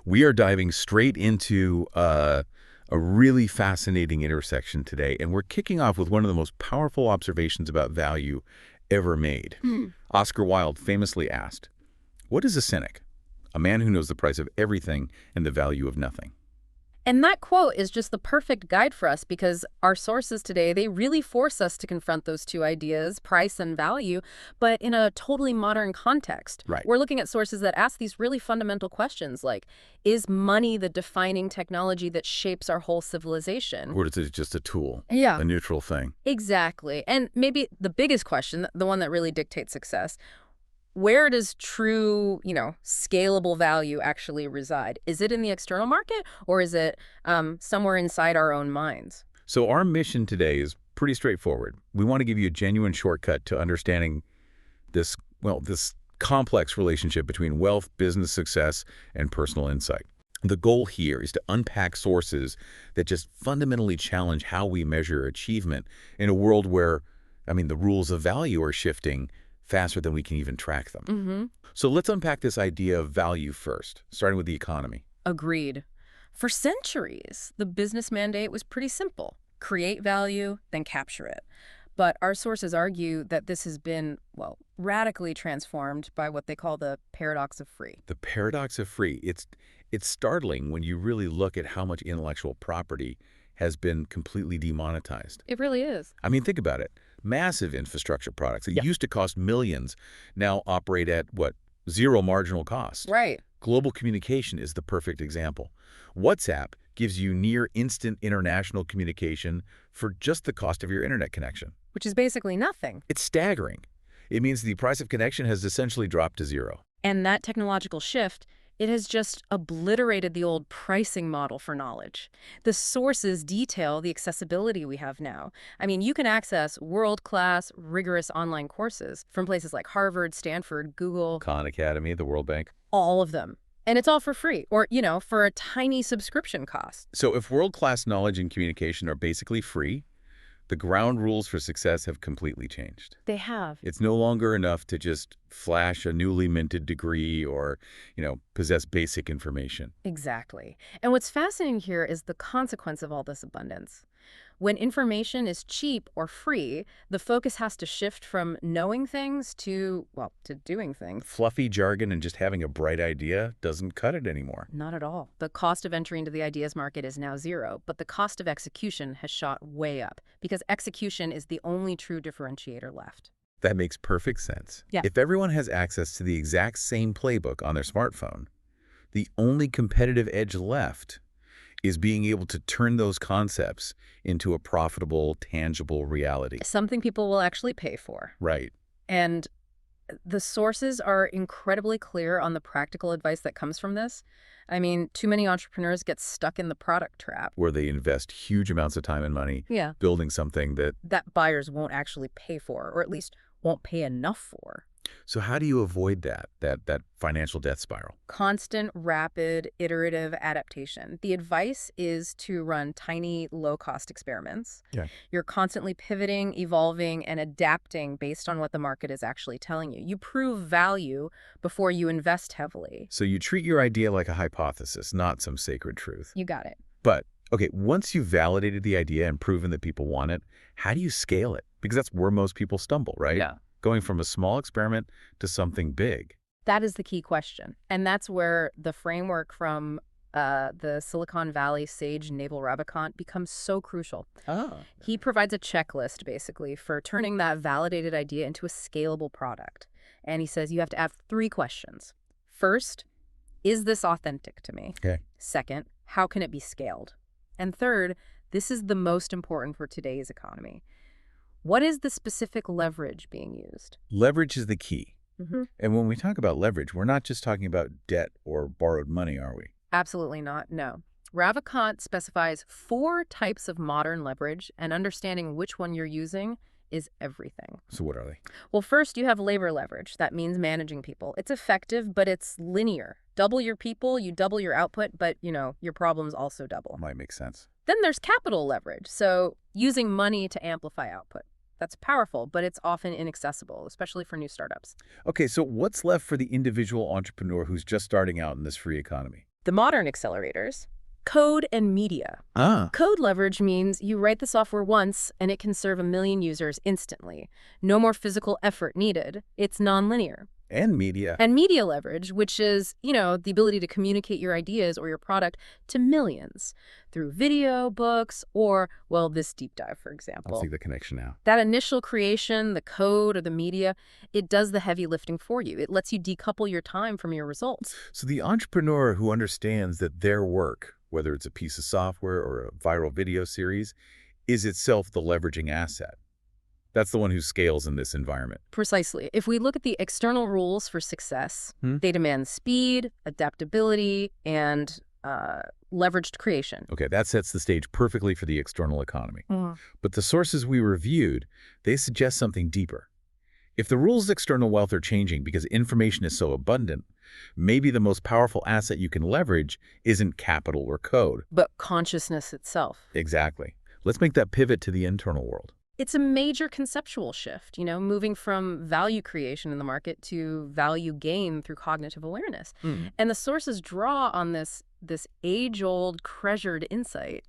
We are diving straight into a really fascinating intersection today, and we're kicking off with one of the most powerful observations about value ever made. Oscar Wilde famously asked, "What is a cynic? A man who knows the price of everything and the value of nothing." And that quote is just the perfect guide for us because our sources today, they really force us to confront those two ideas, price and value, but in a totally modern context. Right. We're looking at sources that ask these really fundamental questions like, is money the defining technology that shapes our whole civilization? Or is it just a tool, Yeah, a neutral thing? exactly. And maybe the biggest question, the one that really dictates success, where does true, scalable value actually reside? Is it in the external market or is it somewhere inside our own minds? So our mission today is pretty straightforward. We want to give you a genuine shortcut to understanding this complex relationship between wealth, business success, and personal insight. The goal here is to unpack sources that just fundamentally challenge how we measure achievement in a world where, the rules of value are shifting faster than we can even track them. So let's unpack this idea of value first, starting with the economy. Agreed. For centuries, the business mandate was pretty simple. Create value, then capture it. But our sources argue that this has been, radically transformed by what they call the paradox of free. The paradox of free. It's startling when you really look at how much intellectual property has been completely demonetized. It really is. Think about it. Massive infrastructure products that Yeah. used to cost millions now operate at, zero marginal cost. Right. Global communication is the perfect example. WhatsApp gives you near instant international communication for just the cost of your internet connection. Which is basically nothing. It's staggering. It means the price of connection has essentially dropped to zero. And that technological shift, it has just obliterated the old pricing model for knowledge. The sources detail the accessibility we have now. You can access world-class, rigorous online courses from places like Harvard, Stanford, Google, Khan Academy, the World Bank. all of them. And it's all for free or, for a tiny subscription cost. So if world-class knowledge and communication are basically free, the ground rules for success have completely changed. They have. It's no longer enough to just flash a newly minted degree or, possess basic information. Exactly. And what's fascinating here is the consequence of all this abundance. When information is cheap or free, the focus has to shift from knowing things to doing things. Fluffy jargon and just having a bright idea doesn't cut it anymore. Not at all. The cost of entry into the ideas market is now zero, but the cost of execution has shot way up because execution is the only true differentiator left. That makes perfect sense. Yeah. If everyone has access to the exact same playbook on their smartphone, the only competitive edge left is being able to turn those concepts into a profitable, tangible reality. Something people will actually pay for. Right. And the sources are incredibly clear on the practical advice that comes from this. Too many entrepreneurs get stuck in the product trap. Where they invest huge amounts of time and money building something that buyers won't actually pay for, or at least won't pay enough for. So how do you avoid that financial death spiral? Constant, rapid, iterative adaptation. The advice is to run tiny, low-cost experiments. Yeah. You're constantly pivoting, evolving, and adapting based on what the market is actually telling you. You prove value before you invest heavily. So you treat your idea like a hypothesis, not some sacred truth. You got it. But, okay, once you've validated the idea and proven that people want it, how do you scale it? Because that's where most people stumble, right? Yeah. Going from a small experiment to something big. That is the key question. And that's where the framework from the Silicon Valley sage Naval Ravikant becomes so crucial. Oh. He provides a checklist, basically, for turning that validated idea into a scalable product. And he says you have to ask 3 questions. First, is this authentic to me? Okay. Second, how can it be scaled? And third, this is the most important for today's economy. What is the specific leverage being used? Leverage is the key. Mm-hmm. And when we talk about leverage, we're not just talking about debt or borrowed money, are we? Absolutely not, no. Ravikant specifies 4 types of modern leverage, and understanding which one you're using is everything. So what are they? Well, first, you have labor leverage. That means managing people. It's effective, but it's linear. Double your people, you double your output, but, your problems also double. Might make sense. Then there's capital leverage, so using money to amplify output. That's powerful, but it's often inaccessible, especially for new startups. Okay, so what's left for the individual entrepreneur who's just starting out in this free economy? The modern accelerators, code and media. Ah, Code leverage means you write the software once and it can serve a million users instantly. No more physical effort needed. It's nonlinear. and media. And media leverage, which is, the ability to communicate your ideas or your product to millions through video, books, or, well, this deep dive, for I'll example. see the connection now. That initial creation, the code or the media, it does the heavy lifting for you. It lets you decouple your time from your results. So the entrepreneur who understands that their work, whether it's a piece of software or a viral video series, is itself the leveraging asset. That's the one who scales in this environment. Precisely. If we look at the external rules for success, they demand speed, adaptability, and leveraged creation. Okay, that sets the stage perfectly for the external economy. But the sources we reviewed, they suggest something deeper. If the rules of external wealth are changing because information is so abundant, maybe the most powerful asset you can leverage isn't capital or code. But consciousness itself. Exactly. Let's make that pivot to the internal world. It's a major conceptual shift, moving from value creation in the market to value gain through cognitive awareness. And the sources draw on this age-old, treasured insight.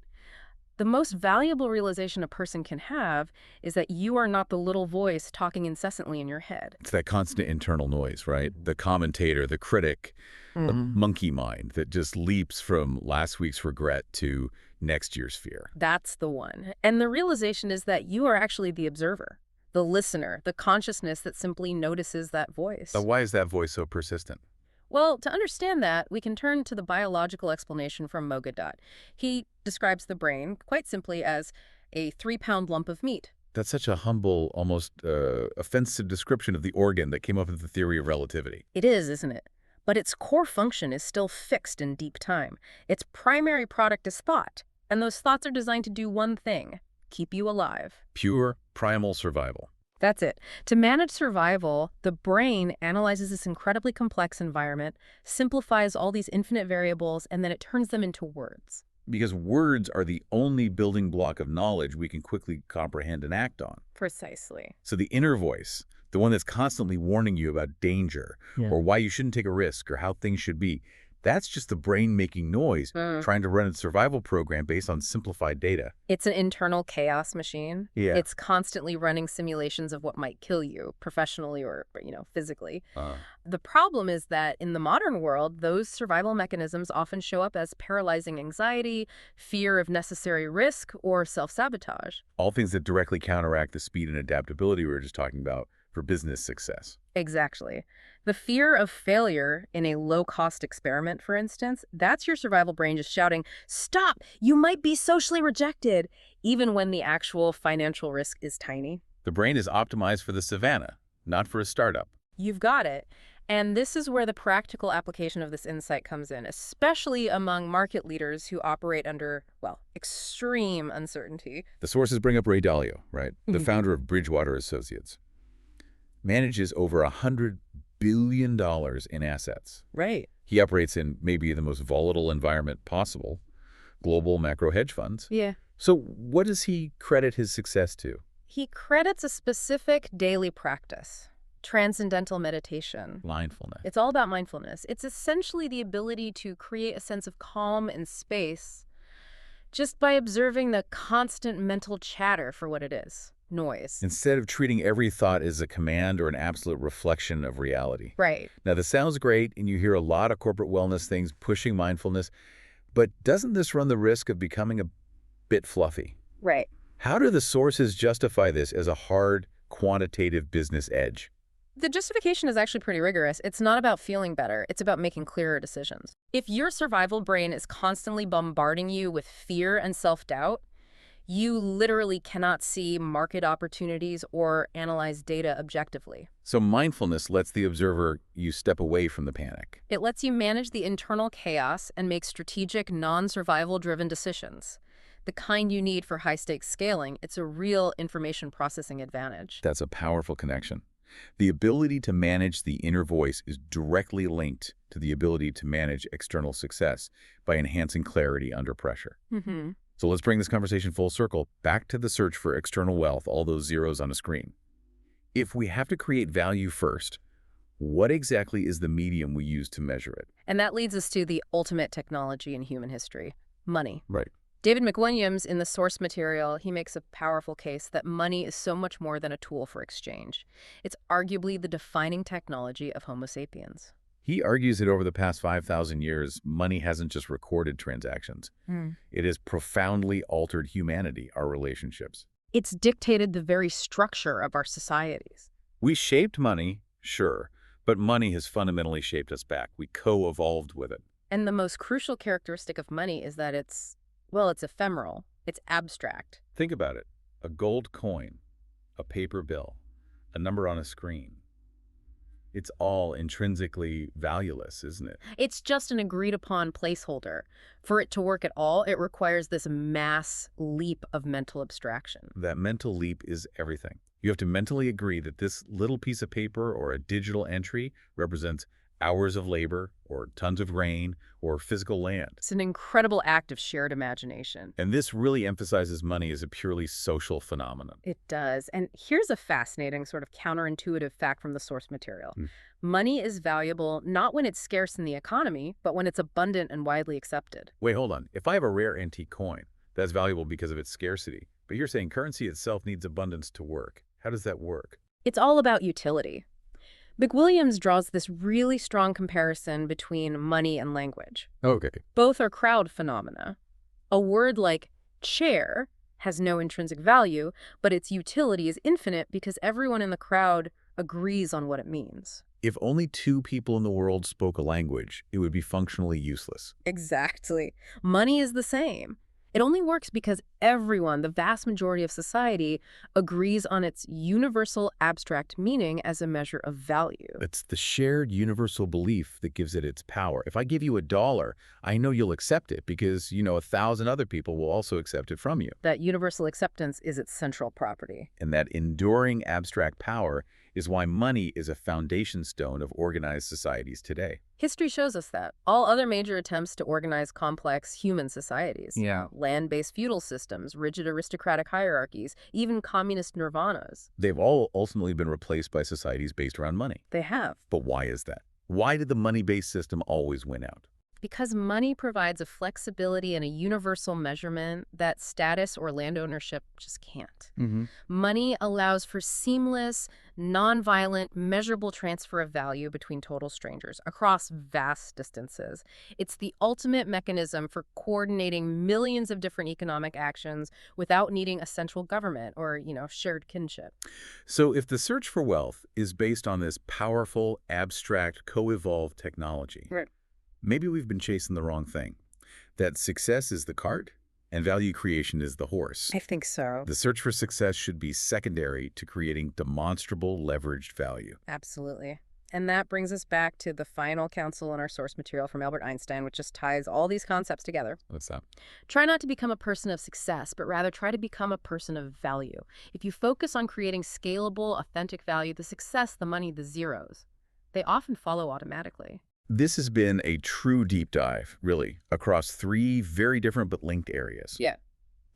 The most valuable realization a person can have is that you are not the little voice talking incessantly in your head. It's that constant internal noise, right? The commentator, the critic, the monkey mind that just leaps from last week's regret to next year's fear. That's the one. And the realization is that you are actually the observer, the listener, the consciousness that simply notices that voice. So why is that voice so persistent? Well, to understand that, we can turn to the biological explanation from Mogadot. He describes the brain, quite simply, as a 3-pound lump of meat. That's such a humble, almost offensive description of the organ that came up with the theory of relativity. It is, isn't it? But its core function is still fixed in deep time. Its primary product is thought, and those thoughts are designed to do one thing: keep you alive. Pure, primal survival. That's it. To manage survival, the brain analyzes this incredibly complex environment, simplifies all these infinite variables, and then it turns them into words. Because words are the only building block of knowledge we can quickly comprehend and act on. Precisely. So the inner voice, the one that's constantly warning you about danger or why you shouldn't take a risk or how things should be, that's just the brain making noise, trying to run a survival program based on simplified data. It's an internal chaos machine. Yeah. It's constantly running simulations of what might kill you, professionally or, physically. The problem is that in the modern world, those survival mechanisms often show up as paralyzing anxiety, fear of necessary risk, or self-sabotage. All things that directly counteract the speed and adaptability we were just talking about for business success. Exactly. The fear of failure in a low-cost experiment, for instance, that's your survival brain just shouting, "Stop! You might be socially rejected," even when the actual financial risk is tiny. The brain is optimized for the savannah, not for a startup. You've got it. And this is where the practical application of this insight comes in, especially among market leaders who operate under, extreme uncertainty. The sources bring up Ray Dalio, right? The founder of Bridgewater Associates. Manages over $100 billion in assets. Right. He operates in maybe the most volatile environment possible, global macro hedge funds. Yeah. So what does he credit his success to? He credits a specific daily practice, transcendental meditation. Mindfulness. It's all about mindfulness. It's essentially the ability to create a sense of calm and space just by observing the constant mental chatter for what it is. Noise. Instead of treating every thought as a command or an absolute reflection of reality. Right. Now, this sounds great, and you hear a lot of corporate wellness things pushing mindfulness, but doesn't this run the risk of becoming a bit fluffy? Right. How do the sources justify this as a hard, quantitative business edge? The justification is actually pretty rigorous. It's not about feeling better. It's about making clearer decisions. If your survival brain is constantly bombarding you with fear and self-doubt, you literally cannot see market opportunities or analyze data objectively. So mindfulness lets the observer you step away from the panic. It lets you manage the internal chaos and make strategic, non-survival-driven decisions. The kind you need for high-stakes scaling. It's a real information processing advantage. That's a powerful connection. The ability to manage the inner voice is directly linked to the ability to manage external success by enhancing clarity under pressure. So let's bring this conversation full circle, back to the search for external wealth, all those zeros on a screen. If we have to create value first, What exactly is the medium we use to measure it? And that leads us to the ultimate technology in human history, money. Right. David McWilliams, in the source material, he makes a powerful case that money is so much more than a tool for exchange. It's arguably the defining technology of Homo sapiens. He argues that over the past 5,000 years, money hasn't just recorded transactions. It has profoundly altered humanity, our relationships. It's dictated the very structure of our societies. We shaped money, sure, but money has fundamentally shaped us back. We co-evolved with it. And the most crucial characteristic of money is that it's ephemeral. It's abstract. Think about it. A gold coin, a paper bill, a number on a screen. It's all intrinsically valueless, isn't it? It's just an agreed-upon placeholder. For it to work at all, it requires this mass leap of mental abstraction. That mental leap is everything. You have to mentally agree that this little piece of paper or a digital entry represents hours of labor or tons of grain or physical land. It's an incredible act of shared imagination. And this really emphasizes money as a purely social phenomenon. It does. And here's a fascinating sort of counterintuitive fact from the source material. Money is valuable not when it's scarce in the economy, but when it's abundant and widely accepted. Wait, hold on. If I have a rare antique coin, that's valuable because of its scarcity. But you're saying currency itself needs abundance to work. How does that work? It's all about utility. McWilliams draws this really strong comparison between money and language. Okay. Both are crowd phenomena. A word like chair has no intrinsic value, but its utility is infinite because everyone in the crowd agrees on what it means. If only 2 people in the world spoke a language, it would be functionally useless. Exactly. Money is the same. It only works because everyone, the vast majority of society, agrees on its universal abstract meaning as a measure of value. It's the shared universal belief that gives it its power. If I give you $1, I know you'll accept it because, 1,000 other people will also accept it from you. That universal acceptance is its central property. And that enduring abstract power is why money is a foundation stone of organized societies today. History shows us that. All other major attempts to organize complex human societies, land-based feudal systems, rigid aristocratic hierarchies, even communist nirvanas. They've all ultimately been replaced by societies based around money. They have. But why is that? Why did the money-based system always win out? Because money provides a flexibility and a universal measurement that status or land ownership just can't. Money allows for seamless, nonviolent, measurable transfer of value between total strangers across vast distances. It's the ultimate mechanism for coordinating millions of different economic actions without needing a central government or, shared kinship. So if the search for wealth is based on this powerful, abstract, co-evolved technology, Right. maybe we've been chasing the wrong thing. That success is the cart and value creation is the horse. I think so. The search for success should be secondary to creating demonstrable leveraged value. Absolutely. And that brings us back to the final counsel in our source material from Albert Einstein, which just ties all these concepts together. What's that? Try not to become a person of success, but rather try to become a person of value. If you focus on creating scalable, authentic value, the success, the money, the zeros, they often follow automatically. This has been a true deep dive, really, across 3 very different but linked areas. Yeah.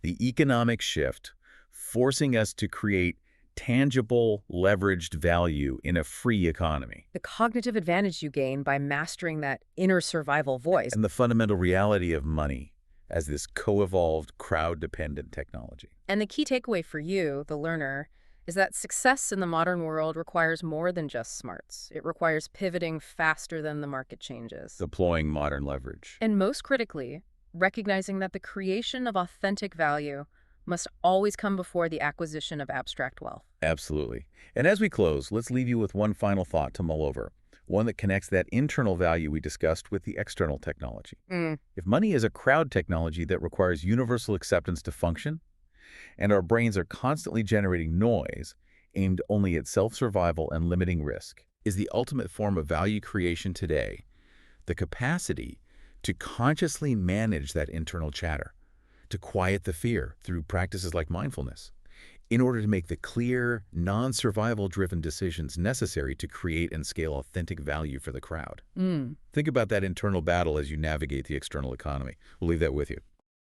The economic shift, forcing us to create tangible, leveraged value in a free economy. The cognitive advantage you gain by mastering that inner survival voice. And the fundamental reality of money as this co-evolved, crowd-dependent technology. And the key takeaway for you, the learner, is that success in the modern world requires more than just smarts. It requires pivoting faster than the market changes. Deploying modern leverage. And most critically, recognizing that the creation of authentic value must always come before the acquisition of abstract wealth. Absolutely. And as we close, let's leave you with one final thought to mull over. One that connects that internal value we discussed with the external technology. If money is a crowd technology that requires universal acceptance to function, and our brains are constantly generating noise aimed only at self-survival and limiting risk, is the ultimate form of value creation today the capacity to consciously manage that internal chatter, to quiet the fear through practices like mindfulness, in order to make the clear, non-survival-driven decisions necessary to create and scale authentic value for the crowd. Think about that internal battle as you navigate the external economy. We'll leave that with you.